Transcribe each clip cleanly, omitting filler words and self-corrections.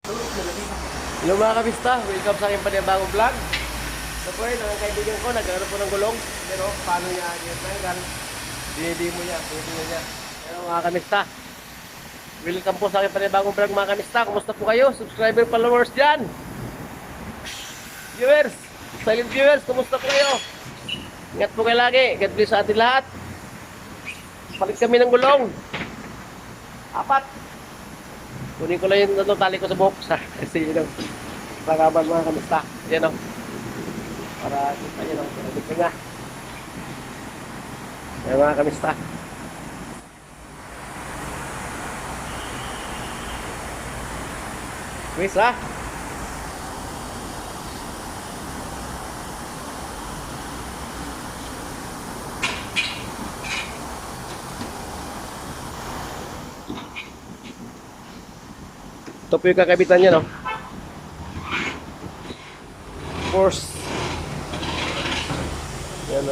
Hello mga kabista, welcome sa aking panibagong vlog. So po yun, ang kaibigan ko, nagkaroon po ng gulong. Pero paano niya tinatanggal? Dinidimo niya. Pero mga kabista, welcome po sa aking panibagong vlog mga kabista. Kumusta po kayo? Subscriber, followers dyan. Viewers, silent viewers, kumusta po kayo? Ingat po kayo lagi. God bless sa atin lahat. Palit kami ng gulong. 4. Kunin ko lang yung tali ko sa buhok kasi yun ang pagaban mga kamista. Yan o. Para kita nyo lang. Dito nga. Yan mga kamista. Quiz ha. Ito po yung kakabitan niya, no? Force. Yan, no?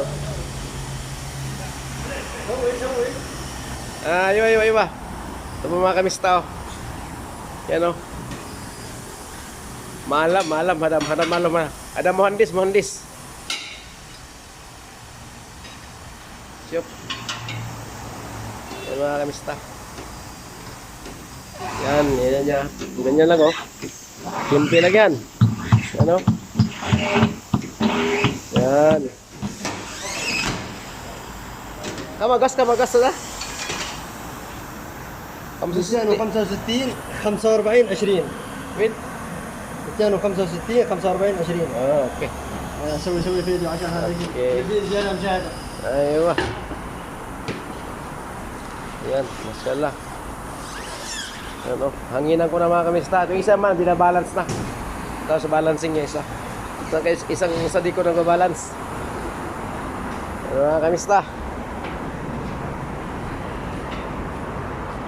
Iwa. Ito po mga kamista, oh. Yan, no? Malam. Ada mohandis. Siap. Yan mga kamista. Yan niya. Ganyan lang, oh. Simple lang yan. Ano? Yan. Kamagas na. ميزانه 65 45 20 Wait. ميزانه 65 45 20 Okay. سوي فيديو عشان هذا يبي زياده مشاهده. Aywa. Yan, mashallah. Ano, hanginan ko na mga kamista. Yung isa man, binabalance na. Tapos balancing niya isa. Isa di ko nag-balance. Ano mga kamista?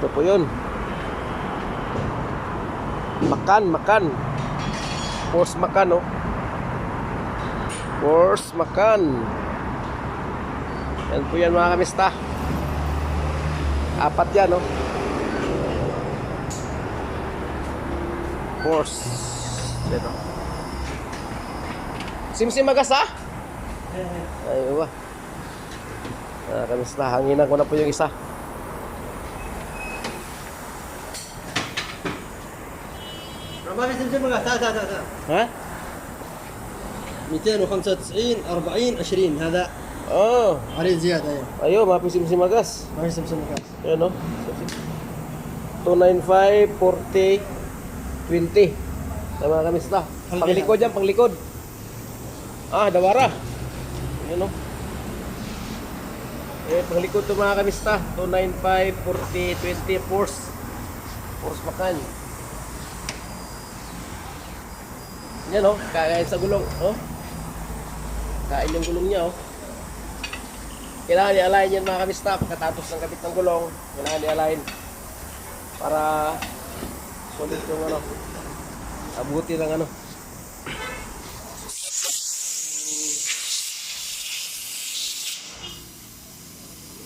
Ito po yun. Makan. Force makan, oh. Force makan. Yan po yan mga kamista. 4 yan, oh. Force. Dito. Simsim magasa? Aywa. Kamista, hanginan ko na po yung isa. ما في سمسم مقاس تعال Ha? 295 40 20 هذا Oh. عليه زياده ايوه Ayo, mapi simsim magas. ما في سمسم مقاس. Yan, oh. 295, 40, 20. Tama kamista. Panglikod yan, panglikod. Dawara. Yan, oh. Panglikod to mga kamista. 295, 40, 20, force. Force makan. Yan, oh. Kain sa gulong, oh. Kain yung gulong niya, oh. Kailangan i-align yan mga kamista. Pagkatapos ng kabit ng gulong, kailangan i-align para solid yung ano, abuti lang ano.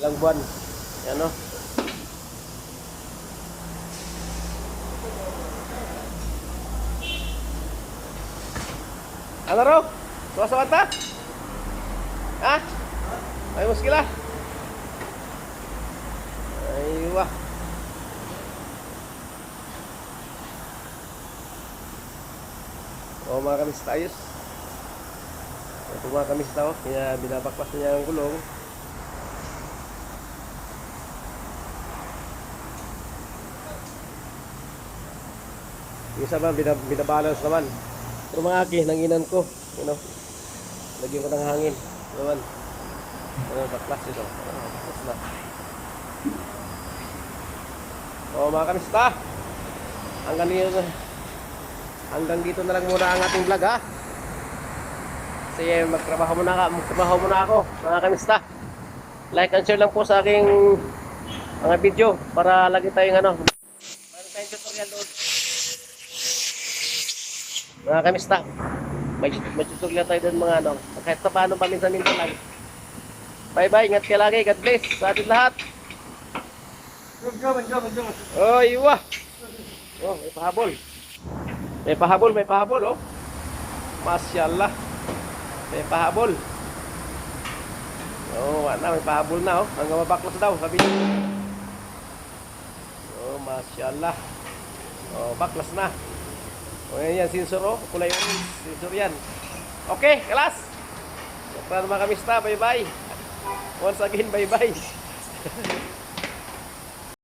Ilang buwan yan, no? Ano raw? Suwasabat pa? Ha? Ay muskila? Aywa. Mga kamista, ayos. Ito mga kamista, oh. Kaya binabaklas niya ang gulong. Yung isa ba, binabalance naman. Pero mga aki, nanginan ko. You know, lagyan ko ng hangin. Naman. Baklas ito. Baklas na. Mga kamista. Hanggang dito na lang muna ang ating vlog, ha. Kasi magtrabaho muna ako, mga kamista. Like and share lang po sa aking mga video para lagi tayong ano. Mayroon tayong tutorial doon. Mga kamista. May tutorial tayo doon mga ano. Kahit sa paano paminsan-minsan lang. Bye-bye, ingat ka lagi. God bless sa ating lahat. Jom. Oh, iwa. Oh, may pahabol. may pahabol, oh. Masyaallah. May pahabol. Oh, wala, may pahabol na, oh. Hanggang mabaklas daw, sabi niya. Oh, masyaallah. Oh, baklas na. O, yan, sensor, oh. Kulay orange. Sensor yan. Okay, kalas. Para naman kami bye-bye. Once again, bye-bye.